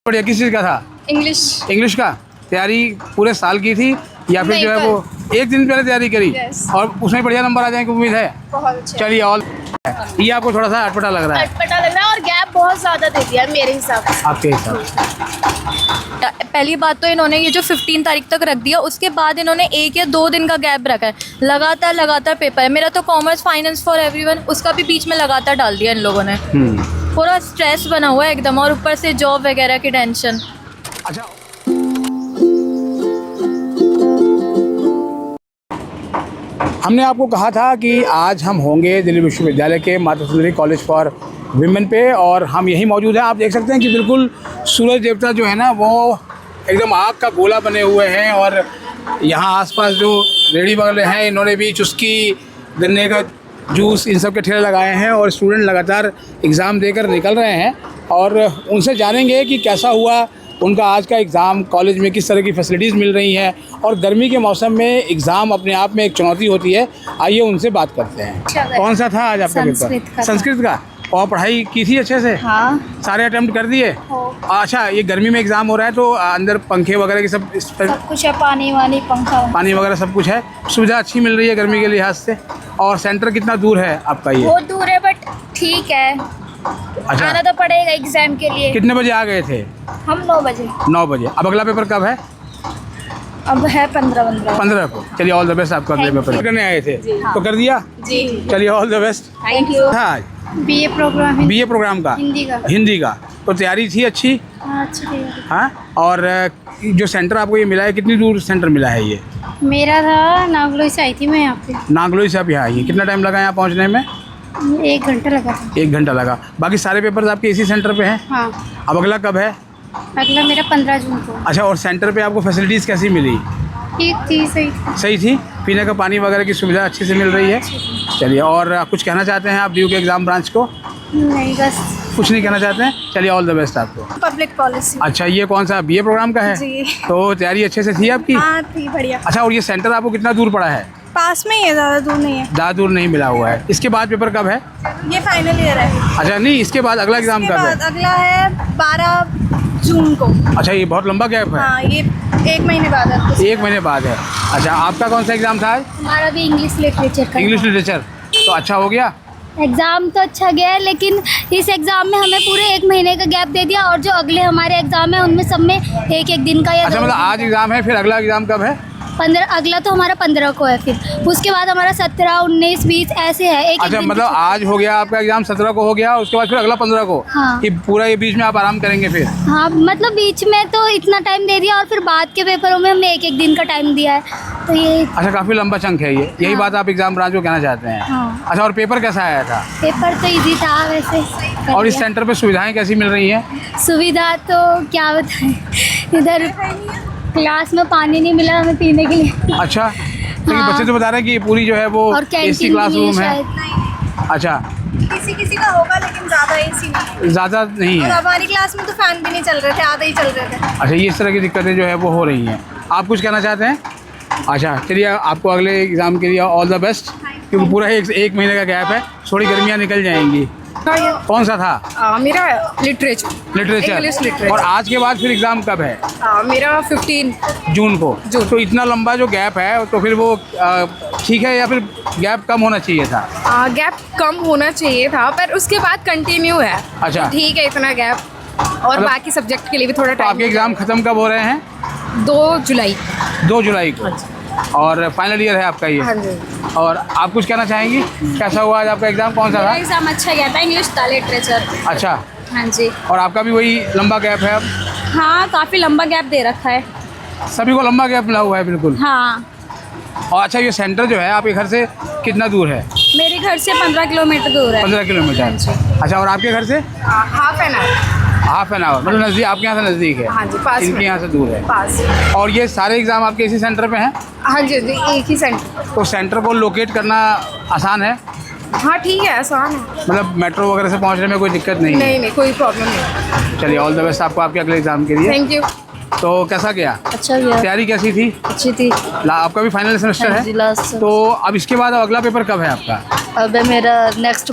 बढ़िया। किस चीज़ का था? इंग्लिश। इंग्लिश का। तैयारी पूरे साल की थी या फिर जो है वो एक दिन पहले तैयारी करी? और उसमें बढ़िया नंबर आ जाने की उम्मीद है? बहुत अच्छा। चलिए ऑल। ये आपको थोड़ा सा अटपटा लग रहा है? अटपटा लग रहा है और गैप बहुत ज़्यादा दे दिया है मेरे हिसाब से। आपके हिसाब से? पहली बात तो इन्होंने ये जो 15 तारीख तक रख दिया, उसके बाद इन्होंने 1 या 2 दिन का गैप रखा है। लगातार पेपर है। मेरा तो कॉमर्स फाइनेंस फॉर एवरीवन, उसका भी बीच में लगातार डाल दिया इन लोगों ने। पूरा स्ट्रेस बना हुआ है एकदम, और ऊपर से जॉब वगैरह की टेंशन। अच्छा, हमने आपको कहा था कि आज हम होंगे दिल्ली विश्वविद्यालय के Mata Sundari college for women पे, और हम यहीं मौजूद हैं। आप देख सकते हैं कि बिल्कुल सूरज देवता जो है ना वो एकदम आग का गोला बने हुए हैं, और यहाँ आसपास जो रेडी वगैरह हैं इन्होंने भी चुस्की, गन्ने का जूस, इन सब के ठेले लगाए हैं, और स्टूडेंट लगातार एग्ज़ाम देकर निकल रहे हैं। और उनसे जानेंगे कि कैसा हुआ उनका आज का एग्ज़ाम, कॉलेज में किस तरह की फैसिलिटीज़ मिल रही हैं, और गर्मी के मौसम में एग्ज़ाम अपने आप में एक चुनौती होती है। आइए उनसे बात करते हैं। कौन सा था आज आपका पेपर? संस्कृत का। और पढ़ाई की थी अच्छे से? हाँ। सारे अटेम्प्ट कर दिए? अच्छा, ये गर्मी में एग्ज़ाम हो रहा है तो अंदर पंखे वगैरह की सब कुछ है, पानी वानी, पंखा, पानी वगैरह सब कुछ है, सुविधा अच्छी मिल रही है गर्मी के लिहाज से। और सेंटर कितना दूर है आपका? ये बहुत दूर है बट ठीक है। अच्छा, आना तो पड़ेगा एग्जाम के लिए। कितने बजे आ गए थे? हम 9 बजे। 9 बजे। अब अगला पेपर कब है? अब है 15 को। चलिए ऑल द बेस्ट आपका अगले पेपर करने आए थे तो कर दिया? जी। चलिए all the best. Thank you. था बीए प्रोग्राम। बीए प्रोग्राम का? हिंदी का। तो तैयारी थी अच्छी? हाँ। और जो सेंटर आपको ये मिला है, कितनी दूर सेंटर मिला है ये? मेरा था नागलोई से आई थी मैं यहाँ पे। नागलोई से आप यहाँ आई? कितना टाइम लगा यहाँ पहुँचने में? 1 घंटा लगा था। 1 घंटा लगा। बाकी सारे पेपर्स आपके इसी सेंटर पे हैं? हाँ। अब अगला कब है? अगला मेरा 15 जून को। अच्छा, और सेंटर पे आपको फैसिलिटीज़ कैसी मिली? ठीक थी, सही। सही थी? पीने का पानी वगैरह की सुविधा अच्छे से मिल रही है? चलिए, और कुछ कहना चाहते हैं आप ड्यू के एग्ज़ाम ब्रांच को? नहीं, बस कुछ नहीं कहना चाहते हैं? चलिए ऑल द बेस्ट आपको। Public policy. अच्छा, ये कौन सा बीए प्रोग्राम का है? जी। तो तैयारी अच्छे से थी आपकी? हाँ, थी बढ़िया। अच्छा, और ये सेंटर आपको कितना दूर पड़ा है? पास में ही है, ज़्यादा दूर नहीं है। ज़्यादा दूर नहीं मिला हुआ है। इसके बाद पेपर कब है? ये फाइनल ईयर है। अच्छा, नहीं, इसके बाद अगला एग्ज़ाम कब है? अगला है 12 जून को। अच्छा, ये बहुत लंबा गैप है। हाँ, ये 1 महीने बाद है। 1 महीने बाद है। अच्छा, आपका कौन सा एग्ज़ाम था आज? हमारा भी इंग्लिश लिटरेचर का। English literature. तो अच्छा हो गया? एग्ज़ाम तो अच्छा गया है, लेकिन इस एग्ज़ाम में हमें पूरे 1 महीने का गैप दे दिया, और जो अगले हमारे एग्ज़ाम है उनमें सब में 1-1 दिन का या अच्छा, मतलब आज एग्ज़ाम है, फिर अगला एग्ज़ाम कब है? 15। अगला तो हमारा 15 को है, फिर उसके बाद हमारा 17, 19, 20 ऐसे है। एक अच्छा, मतलब आज हो गया आपका एग्ज़ाम, 17 को हो गया, उसके बाद फिर अगला 15 को? हाँ। ये पूरा ये बीच में आप आराम करेंगे फिर? हाँ, मतलब बीच में तो इतना टाइम दे दिया, और फिर बाद के पेपरों में हमने 1-1 दिन का टाइम दिया है, तो ये। अच्छा, काफ़ी लंबा चंक है ये। यही बात आप एग्ज़ाम ब्रांच को कहना चाहते हैं? हाँ। अच्छा, और पेपर कैसा आया था? पेपर तो इजी था वैसे। और इस सेंटर पे सुविधाएं कैसी मिल रही हैं? सुविधा तो क्या बताएं, इधर क्लास में पानी नहीं मिला हमें पीने के लिए। अच्छा, लेकिन हाँ। बच्चे तो बता रहे हैं कि ये पूरी जो है वो और एसी कैंटीन क्लासरूम है। अच्छा, किसी का होगा, लेकिन ज़्यादा एसी नहीं है। ज़्यादा नहीं और है? हमारी क्लास में तो फैन भी नहीं चल रहे थे, आधे ही चल रहे थे। अच्छा, ये इस तरह की दिक्कतें जो है वो हो रही हैं। आप कुछ कहना चाहते हैं? अच्छा, चलिए, आपको अगले एग्ज़ाम के लिए ऑल द बेस्ट, क्योंकि पूरा एक महीने का गैप है, थोड़ी गर्मियाँ निकल जाएंगी। कौन सा था? मेरा लिटरेचर। English literature. लिटरेचर। और आज के बाद फिर एग्ज़ाम कब है? मेरा 15 जून को। तो इतना लंबा जो गैप है, तो फिर वो ठीक है या फिर गैप कम होना चाहिए था? गैप कम होना चाहिए था, पर उसके बाद कंटिन्यू है। अच्छा। तो ठीक है इतना गैप, और मतलब बाकी सब्जेक्ट के लिए भी थोड़ा तो आपके टाइम। एग्ज़ाम ख़त्म कब हो रहे हैं? 2 जुलाई। 2 जुलाई को। और फाइनल ईयर है आपका ये? हाँ जी। और आप कुछ कहना चाहेंगी? कैसा हुआ आज आपका एग्ज़ाम, कौन सा था? एग्ज़ाम अच्छा गया था, इंग्लिश था, लिटरेचर। अच्छा, हाँ जी। और आपका भी वही लंबा गैप है अब? हाँ, काफ़ी लंबा गैप दे रखा है। सभी को लंबा गैप मिला हुआ है बिल्कुल। हाँ। और अच्छा, ये सेंटर जो है आपके घर से कितना दूर है? मेरे घर से 15 किलोमीटर दूर है। 15 किलोमीटर। अच्छा, और आपके घर से? Half an hour. Half an hour. मतलब नज़दीक, आपके यहाँ से नज़दीक है? हाँ जी, पास में। इनके यहाँ से दूर है। पास। और ये सारे एग्ज़ाम आपके इसी सेंटर पे हैं? हाँ जी, एक ही सेंटर। तो सेंटर को लोकेट करना आसान है? हाँ, ठीक है, आसान है। मतलब मेट्रो वगैरह से पहुँचने में कोई दिक्कत नहीं है? नहीं, कोई प्रॉब्लम नहीं। चलिए, ऑल द बेस्ट आपको आपके अगले एग्ज़ाम के लिए। Thank you. तो कैसा गया? अच्छा गया। तैयारी कैसी थी? अच्छी थी। आपका भी फाइनल सेमेस्टर है? लास्ट। तो अब इसके बाद अगला पेपर कब है आपका? अब है मेरा नेक्स्ट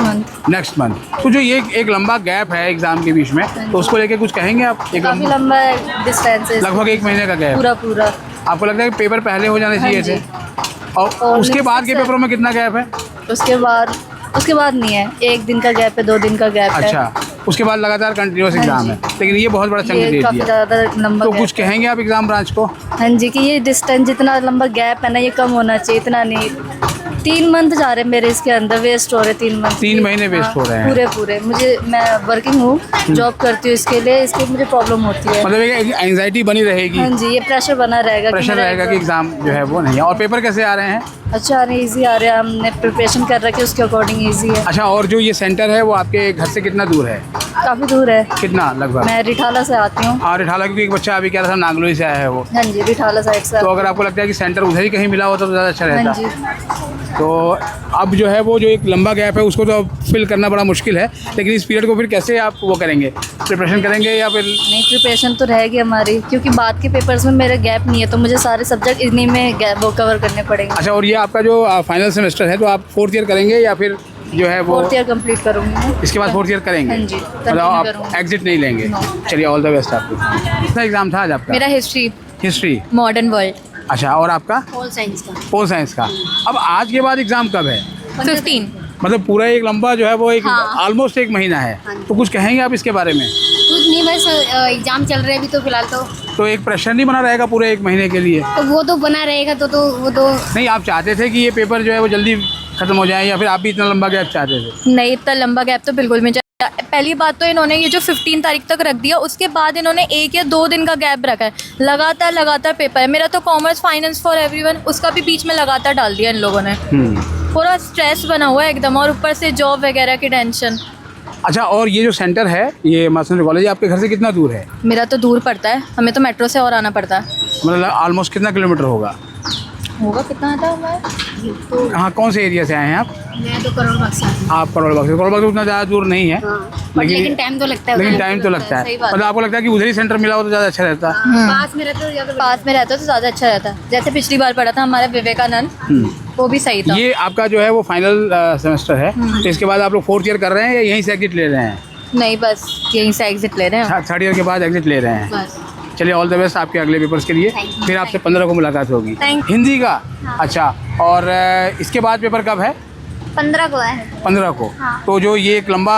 मंथ। तो जो ये एक लंबा गैप है एग्ज़ाम के बीच में, तो उसको लेके कुछ कहेंगे आप? एक काफ़ी लंबा डिस्टेंस है, लगभग 1 महीने का गैप। पूरा आपको लगता है कि पेपर पहले हो जाने चाहिए थे? और उसके बाद के पेपरों में कितना गैप है? उसके बाद नहीं है, 1 दिन का गैप है, 2 दिन का गैप है। अच्छा, उसके बाद लगातार कंटिन्यूस एग्जाम है, लेकिन ये बहुत बड़ा चंक दे काफ़ी दिया। ज़्यादा लंबा तो गैप कुछ कहेंगे आप एग्जाम ब्रांच को? हाँ जी, कि ये डिस्टेंस जितना लंबा गैप है ना, ये कम होना चाहिए, इतना नहीं। 3 मंथ जा रहे हैं मेरे इसके अंदर, वेस्ट हो रहे 3 मंथ। 3 महीने वेस्ट हो रहे हैं पूरे। मैं वर्किंग हूँ, जॉब करती हूँ, इसके मुझे प्रॉब्लम होती है। मतलब एक एंजाइटी बनी रहेगी। हाँ जी, ये प्रेशर बना रहेगा, प्रेशर रहेगा कि एग्जाम जो है वो नहीं है। और पेपर कैसे आ रहे हैं? अच्छा नहीं, ईजी आ रहे हैं, हमने प्रिपरेशन कर रखी है, उसके अकॉर्डिंग ईजी है। अच्छा, और जो ये सेंटर है वो आपके घर से कितना दूर है? काफ़ी दूर है। कितना लगभग? मैं रिठाला से आती हूँ। और रिठाला, क्योंकि एक बच्चा अभी कह रहा था नागलोई से आया है वो। हाँ जी, रिठाला साइड से। तो अगर आपको लगता है कि सेंटर उधर ही कहीं मिला होता तो ज़्यादा अच्छा हाँ रहता। जी। तो अब जो है वो जो एक लंबा गैप है उसको तो अब फिल करना बड़ा मुश्किल है, लेकिन इस पीरियड को फिर कैसे आप वो करेंगे, प्रिपरेशन करेंगे या फिर? नहीं, प्रिपरेशन तो रहेगी हमारी, क्योंकि बाद के पेपर्स में मेरा गैप नहीं है, तो मुझे सारे सब्जेक्ट इन्हीं में गैप वो कवर करने पड़ेंगे। अच्छा, और ये आपका जो फाइनल सेमेस्टर है तो आप 4th ईयर करेंगे या फिर जो है वो 4th ईयर कंप्लीट करूँगी मैं। इसके बाद 4th ईयर करेंगे? हाँ जी, मतलब आप करूँगी। एग्जिट नहीं लेंगे? चलिए, ऑल द बेस्ट आपको। कितना एग्जाम था आज आपका? मेरा हिस्ट्री हिस्ट्री। मॉडर्न वर्ल्ड अच्छा, और आपका? होल साइंस का। पोल साइंस का। अब आज के बाद एग्जाम कब है? 15। मतलब पूरा एक लंबा जो है वो एक हाँ। ऑलमोस्ट 1 महीना है। हाँ। तो कुछ कहेंगे आप इसके बारे में? कुछ नहीं, बस एग्जाम चल रहे हैं अभी तो फिलहाल तो एक प्रेशर नहीं बना रहेगा पूरे 1 महीने के लिए? तो वो तो बना रहेगा, तो वो तो नहीं, आप चाहते थे कि ये पेपर जो है वो जल्दी खत्म हो जाए, या फिर आप भी इतना लंबा गैप चाहते थे? नहीं, इतना लंबा गैप तो बिल्कुल भी नहीं। पहली बात तो इन्होंने ये जो 15 तारीख तक रख दिया, उसके बाद इन्होंने 1 या 2 दिन का गैप रखा है। लगातार पेपर है। मेरा तो कॉमर्स फाइनेंस फॉर एवरीवन, उसका भी बीच में लगातार डाल दिया इन लोगों ने। पूरा स्ट्रेस बना हुआ है एकदम, और ऊपर से जॉब वगैरह की टेंशन। अच्छा, और ये जो सेंटर है, ये मास्टर कॉलेज, आपके घर से कितना दूर है? मेरा तो दूर पड़ता है, हमें तो मेट्रो से और आना पड़ता है। मतलब ऑलमोस्ट कितना किलोमीटर होगा? कितना था हमारा? तो हाँ, कौन से एरिया से आए हैं आप? मैं तो करोड़ बाग से हूँ। आप करोड़ बाग से उतना ज़्यादा दूर नहीं है। लेकिन टाइम तो लगता है। लेकिन टाइम तो लगता है। सही बात। मतलब आपको लगता है कि उधर ही सेंटर मिला हो तो ज़्यादा अच्छा रहता? पास में रहते हो पास में रहता तो ज़्यादा अच्छा रहता। जैसे पिछली बार पढ़ा था हमारा विवेकानंद, वो भी सही था। ये आपका जो है वो फाइनल सेमेस्टर है, तो इसके बाद आप लोग 4th ईयर कर रहे हैं या यहीं से एग्जिट ले रहे हैं? नहीं, बस यहीं से एग्जिट ले रहे हैं। 3rd ईयर के बाद एग्जिट ले रहे हैं। बस। चलिए, ऑल द बेस्ट आपके अगले पेपर्स के लिए। फिर आपसे 15 को मुलाकात होगी। हिंदी का? अच्छा, और इसके बाद पेपर कब है? 15 को है। 15 को। हाँ। तो जो ये एक लंबा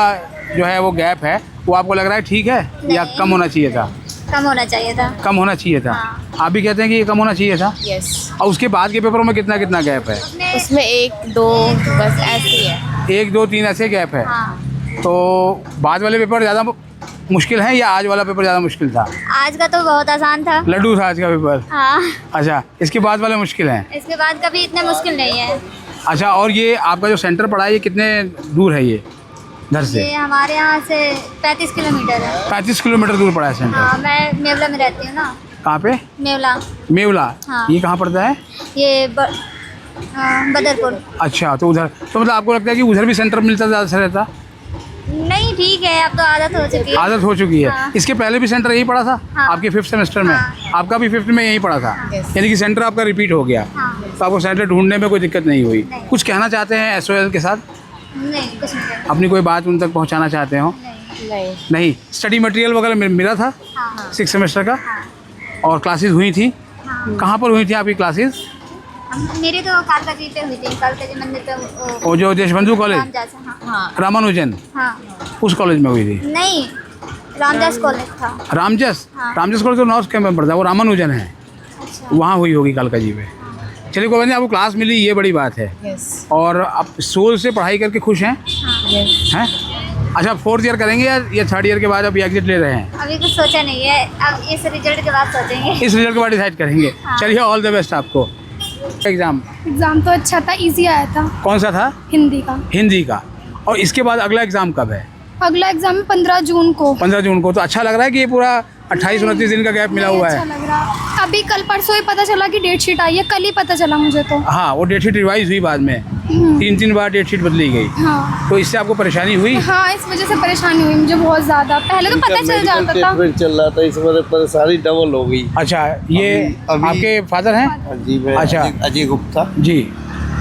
जो है वो गैप है, वो आपको लग रहा है ठीक है या नहीं। कम होना चाहिए था? कम होना चाहिए था। कम होना चाहिए था। हाँ। आप भी कहते हैं कि ये कम होना चाहिए था? यस। और उसके बाद के पेपरों में कितना कितना गैप है? उसमें 1, 2 बस ऐसे ही है। 1, 2, 3 ऐसे गैप है। हाँ। तो बाद वाले पेपर ज़्यादा मुश्किल है या आज वाला पेपर ज़्यादा मुश्किल था? आज का तो बहुत आसान था। लड्डू था आज का पेपर? हाँ। अच्छा, इसके बाद वाले मुश्किल हैं? इसके बाद कभी इतना मुश्किल नहीं है। अच्छा, और ये आपका जो सेंटर पड़ा है ये कितने दूर है ये घर से? ये हमारे यहाँ से 35 किलोमीटर है। 35 किलोमीटर दूर पड़ा है सेंटर। हाँ, मैं मेवला में रहती हूँ ना। कहाँ पे? मेवला। मेवला। हाँ। ये कहाँ पड़ता है? ये बदरपुर। अच्छा, तो उधर तो मतलब आपको लगता है कि उधर भी सेंटर मिलता ज़्यादा अच्छा रहता? नहीं, ठीक है, अब तो आदत हो चुकी है। आदत हो चुकी है। हाँ। इसके पहले भी सेंटर यही पड़ा था? हाँ। आपके 5th सेमेस्टर में? हाँ। आपका भी 5th में यही पड़ा था? Yes। यानी कि सेंटर आपका रिपीट हो गया। हाँ। तो आपको सेंटर ढूंढने में कोई दिक्कत नहीं हुई? नहीं। कुछ कहना चाहते हैं SOL के साथ? नहीं, कुछ नहीं करना। अपनी कोई बात उन तक पहुंचाना चाहते हो? नहीं। नहीं। स्टडी मटेरियल वगैरह मिला था हाँ। 6th सेमेस्टर का? हाँ। और क्लासेस हुई थी? हाँ। कहाँ पर हुई थी आपकी क्लासेस? मेरी तो कालका जी पे हुई थी, कालका जी मंदिर पे। वो जो देशबंधु कॉलेज, रामदास। हाँ। रामानुजन, हाँ। उस कॉलेज में हुई थी? नहीं, रामदास कॉलेज था। रामजस? हाँ। रामजस कॉलेज तो नॉर्थ कैंप में पड़ता है, वो रामानुजन है। अच्छा। वहाँ हुई होगी कालका जी पे। चलिए, कोई बात नहीं, आपको क्लास मिली, ये बड़ी बात है। यस। और आप सोल से पढ़ाई करके खुश हैं? यस। हैं? अच्छा, 4th ईयर करेंगे या 3rd ईयर के बाद अभी एग्जिट ले रहे हैं? अभी कुछ सोचा नहीं है, अब इस रिजल्ट के बाद सोचेंगे। इस रिजल्ट के बाद डिसाइड करेंगे। हाँ। चलिए, ऑल द बेस्ट आपको। एग्ज़ाम एग्ज़ाम तो अच्छा था, इजी आया था। कौन सा था? हिंदी का। हिंदी का। और इसके बाद अगला एग्ज़ाम कब है? अगला एग्ज़ाम है 15 जून को। 15 जून को। तो अच्छा लग रहा है कि ये पूरा 28-29 दिन का गैप मिला हुआ अच्छा है? लग रहा। अभी कल परसों ही पता चला कि डेट शीट आई है, कल ही पता चला मुझे तो। हाँ, वो डेट शीट रिवाइज हुई बाद में, 3 बार डेट शीट बदली गई। हाँ। तो इससे आपको परेशानी हुई? हाँ, इस वजह से परेशानी हुई मुझे बहुत ज़्यादा। पहले तो पता चल जाता था। चल रहा था, इस वजह परेशानी डबल हो गई। अच्छा, ये अभी- आपके फादर हैं? जी, मैं अच्छा। अजय गुप्ता। जी।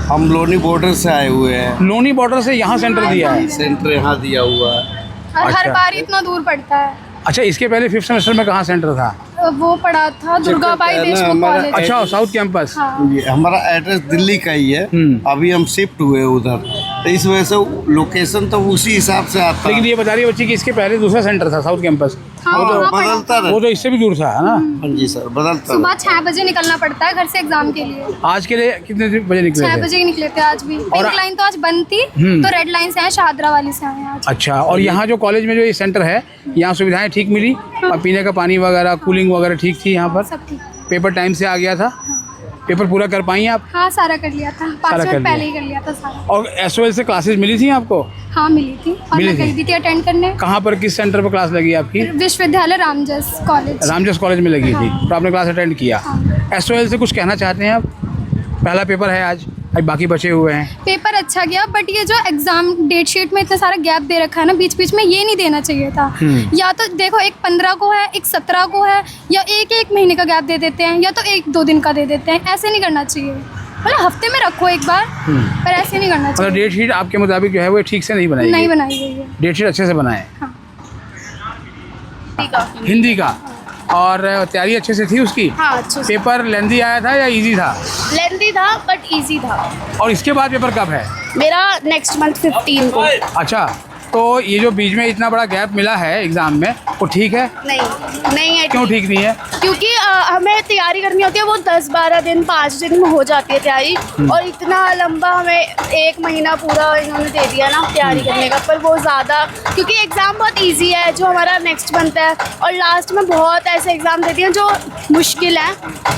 हम लोनी बॉर्डर से आए हुए हैं। लोनी बॉर्डर से यहाँ सेंटर दिया है। सेंटर यहाँ दिया हुआ है। और हर अच्छा। बार इतना दूर पड़ता है। अच्छा, इसके पहले 5th सेमेस्टर में कहाँ सेंटर था? वो पढ़ा था दुर्गाबाई है ना, देशमुख हमारा- कॉलेज। अच्छा, साउथ कैंपस। हाँ। ये हमारा एड्रेस दिल्ली का ही है। अभी हम शिफ्ट हुए उधर, तो इस वजह से लोकेशन तो उसी हिसाब से आता लेकिन है। ये बता रही है बच्ची कि इसके पहले दूसरा सेंटर था, साउथ कैंपस। हाँ, वो तो वहाँ पढ़ा बदलता था। वो रहे। तो इससे भी दूर था, है ना? हाँ जी सर, बदलता सुबह रहे। 6 बजे निकलना पड़ता है घर से एग्जाम के लिए। आज के लिए कितने बजे निकले 6 थे? बजे ही निकले थे आज भी। पिंक लाइन तो आज बंद थी, तो रेड लाइन से आए, शाहदरा वाली से आए आज। अच्छा, और यहाँ जो कॉलेज में जो ये सेंटर है, यहाँ सुविधाएं ठीक मिली? और पीने का पानी वगैरह, कूलिंग वगैरह ठीक थी यहाँ पर? सब ठीक। पेपर टाइम से आ गया था? पेपर पूरा कर पाई आप? हाँ, सारा कर लिया था। 5 सारा कर मिनट लिया। पहले ही कर लिया था सारा। और SOL से क्लासेस मिली थी आपको? हाँ, मिली थी और मिली मैं थी? गई भी थी अटेंड करने। कहाँ पर, किस सेंटर पर क्लास लगी आपकी? विश्वविद्यालय रामजस कॉलेज। रामजस कॉलेज में लगी थी, हाँ। तो आपने क्लास अटेंड किया। SOL से कुछ कहना चाहते हैं आप? पहला पेपर है आज, अभी बाकी बचे हुए हैं। पेपर अच्छा गया, बट ये जो एग्जाम डेट शीट में इतना सारा गैप दे रखा है ना बीच बीच में, ये नहीं देना चाहिए था। या तो देखो, एक 15 को है, एक 17 को है, या एक महीने का गैप दे देते हैं, या तो 1-2 दिन का दे देते हैं। ऐसे नहीं करना चाहिए। मतलब हफ्ते में रखो एक बार, पर ऐसे नहीं करना मतलब चाहिए। डेट शीट आपके मुताबिक जो है वो ठीक से नहीं बनाई नहीं गई? बनाई गई है। डेट शीट अच्छे से बनाए? हाँ। हिंदी का। और तैयारी अच्छे से थी उसकी? हाँ, अच्छे से। पेपर लेंदी आया था या इजी था? लेंथी था बट इजी था। और इसके बाद पेपर कब है? मेरा नेक्स्ट मंथ 15 को। अच्छा, तो ये जो बीच में इतना बड़ा गैप मिला है एग्ज़ाम में, वो ठीक है? नहीं है। क्यों ठीक नहीं है? क्योंकि हमें तैयारी करनी होती है, वो 10-12 दिन 5 दिन में हो जाती है तैयारी। और इतना लंबा हमें 1 महीना पूरा इन्होंने दे दिया ना तैयारी करने का, पर वो ज़्यादा, क्योंकि एग्ज़ाम बहुत इजी है जो हमारा नेक्स्ट मंथ है, और लास्ट में बहुत ऐसे एग्ज़ाम दे दिए जो मुश्किल हैं,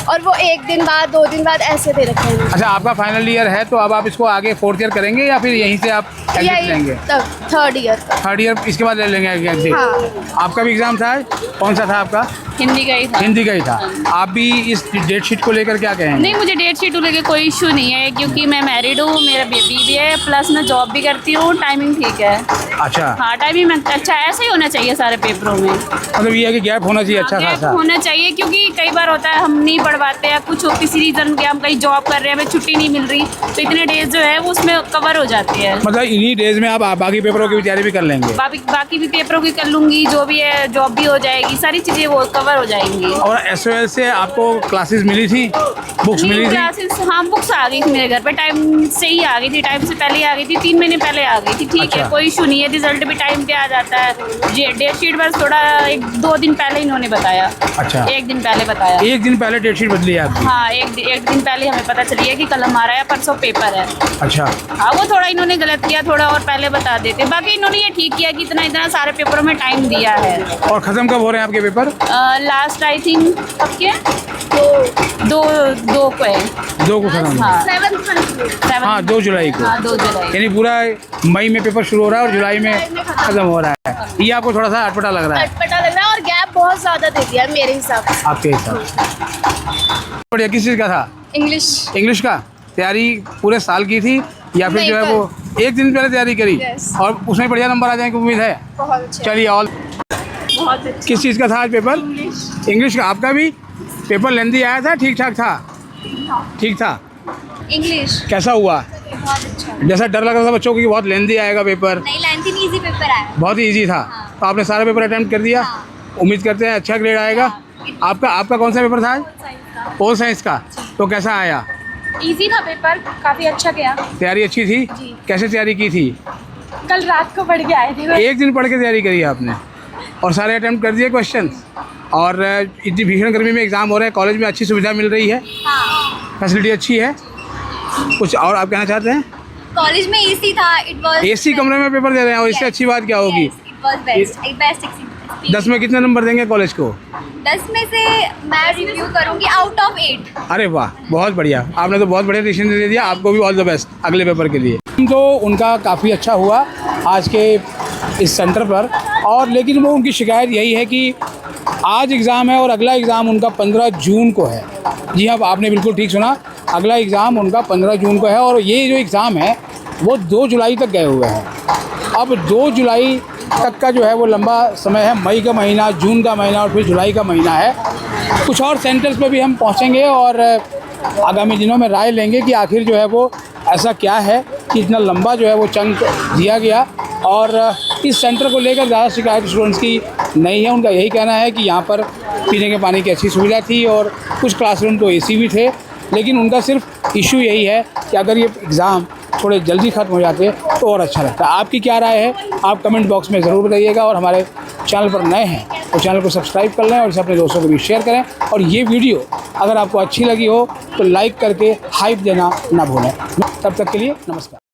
और वो 1 दिन बाद 2 दिन बाद ऐसे दे रखे हैं। अच्छा, आपका फाइनल ईयर है, तो अब आप इसको आगे 4th ईयर करेंगे या फिर यहीं से आप एग्जिट लेंगे? तब 3rd ईयर का। 3rd ईयर इसके बाद ले लेंगे एग्जिट? हाँ। आपका भी एग्ज़ाम था? कौन सा था आपका? हिंदी का ही था। हिंदी का ही था। आप भी इस डेट शीट को लेकर क्या कहेंगे? नहीं, मुझे डेट शीट को लेकर कोई इशू नहीं है, क्योंकि मैं मैरिड हूँ, मेरा बेबी भी है, प्लस मैं जॉब भी करती हूँ, टाइमिंग ठीक है। अच्छा, हाँ, टाइमिंग अच्छा, ऐसा ही होना चाहिए सारे पेपरों में। मतलब ये है कि गैप होना चाहिए अच्छा गैप खासा। होना चाहिए, क्योंकि कई बार होता है हम नहीं पढ़ पाते हैं, कुछ किसी रीज़न के हम कहीं जॉब कर रहे हैं, हमें छुट्टी नहीं मिल रही, तो इतने डेज जो है वो उसमें कवर हो जाती है। मतलब इन्हीं डेज में आप बाकी पेपरों की भी तैयारी भी कर लेंगे? बाकी भी पेपरों की कर लूँगी, जो भी है जॉब भी हो जाएगी, सारी चीज़ें वो कवर हो जाएंगी। और SOL से आपको क्लासेस मिली थी, बुक्स मिली थी? क्लासेस, हाँ, बुक्स आ गई थी मेरे घर पे, टाइम से ही आ गई थी, टाइम से पहले ही आ गई थी, 3 महीने पहले आ गई थी। ठीक अच्छा। है, कोई इशू नहीं है, रिजल्ट भी टाइम पे आ जाता है। डेट शीट बस थोड़ा 1-2 दिन पहले इन्होंने बताया। अच्छा, 1 दिन पहले बताया। 1 दिन पहले डेट शीट बदली है आपकी? हाँ, एक दिन पहले हमें पता चली है कि कल हमारा या परसों पेपर है। अच्छा, हाँ, वो थोड़ा इन्होंने गलत किया, थोड़ा और पहले बता देते। बाकी इन्होंने ये ठीक किया कि इतना सारे पेपरों में टाइम दिया है। और ख़त्म कब हो रहे हैं आपके पेपर? लास्ट आई थिंक कब के दो को है। 2 को खत्म? हाँ, 7th हाँ, 2 जुलाई को। हाँ, 2 जुलाई। यानी पूरा मई में पेपर शुरू हो रहा है और जुलाई में खत्म हो रहा है। ये आपको थोड़ा सा अटपटा लग रहा है अटपटा लग रहा है, और गैप बहुत ज़्यादा दे दिया है मेरे हिसाब से। आपके हिसाब से? बढ़िया, किस चीज़ का था? इंग्लिश का? तैयारी पूरे साल की थी या फिर नहीं, जो है वो 1 दिन पहले तैयारी करी और उसमें बढ़िया नंबर आ जाने की उम्मीद है? बहुत अच्छा। चलिए, ऑल। किस चीज़ का था आज पेपर? इंग्लिश का। आपका भी पेपर लेंदी आया था? ठीक ठाक था? ठीक था। इंग्लिश कैसा हुआ? जैसा डर लग रहा था बच्चों को कि बहुत लेंदी आएगा पेपर? नहीं, लेंथी नहीं, इजी पेपर आया। बहुत ही ईजी था। तो आपने सारा पेपर अटेम्प्ट कर दिया? उम्मीद करते हैं अच्छा ग्रेड आएगा। आपका कौन सा पेपर था आज? पोल साइंस का। तो कैसा आया? इजी था पेपर, काफ़ी अच्छा गया। तैयारी अच्छी थी? कैसे तैयारी की थी? कल रात को पढ़ के आए थे। 1 दिन पढ़ के तैयारी करी है आपने और सारे अटेम्प्ट कर दिए क्वेश्चन? और इतनी भीषण गर्मी में एग्ज़ाम हो रहे हैं, कॉलेज में अच्छी सुविधा मिल रही है? फैसिलिटी अच्छी है? कुछ और आप कहना चाहते हैं? कॉलेज में एसी था, इट वाज AC कमरे में पेपर दे रहे हैं और इससे अच्छी बात क्या होगी? इट वाज बेस्ट 10 में कितने नंबर देंगे कॉलेज को? 10 में से मैं रिव्यू करूंगी आउट ऑफ 8। अरे वाह, बहुत बढ़िया। आपने तो बहुत बढ़िया डिसीजन दे दिया। आपको भी ऑल द बेस्ट अगले पेपर के लिए। तो उनका काफ़ी अच्छा हुआ आज के इस सेंटर पर, और लेकिन वो उनकी शिकायत यही है कि आज एग्ज़ाम है और अगला एग्ज़ाम उनका 15 जून को है। जी हाँ, आपने बिल्कुल ठीक सुना, अगला एग्ज़ाम उनका 15 जून को है और ये जो एग्ज़ाम है वो 2 जुलाई तक गए हुए हैं। अब 2 जुलाई तक का जो है वो लंबा समय है। मई का महीना, जून का महीना और फिर जुलाई का महीना है। कुछ और सेंटर्स पे भी हम पहुंचेंगे और आगामी दिनों में राय लेंगे कि आखिर जो है वो ऐसा क्या है कि इतना लंबा जो है वो चंक दिया गया। और इस सेंटर को लेकर ज़्यादा शिकायत स्टूडेंट्स की नहीं है। उनका यही कहना है कि यहाँ पर पीने के पानी की अच्छी सुविधा थी और कुछ क्लासरूम तो एसी भी थे, लेकिन उनका सिर्फ इशू यही है कि अगर ये एग्ज़ाम थोड़े जल्दी ख़त्म हो जाते तो और अच्छा लगता। आपकी क्या राय है आप कमेंट बॉक्स में ज़रूर बताइएगा। और हमारे चैनल पर नए हैं तो चैनल को सब्सक्राइब कर लें और इसे अपने दोस्तों को भी शेयर करें। और ये वीडियो अगर आपको अच्छी लगी हो तो लाइक करके हाइप देना ना भूलें। तब तक के लिए नमस्कार।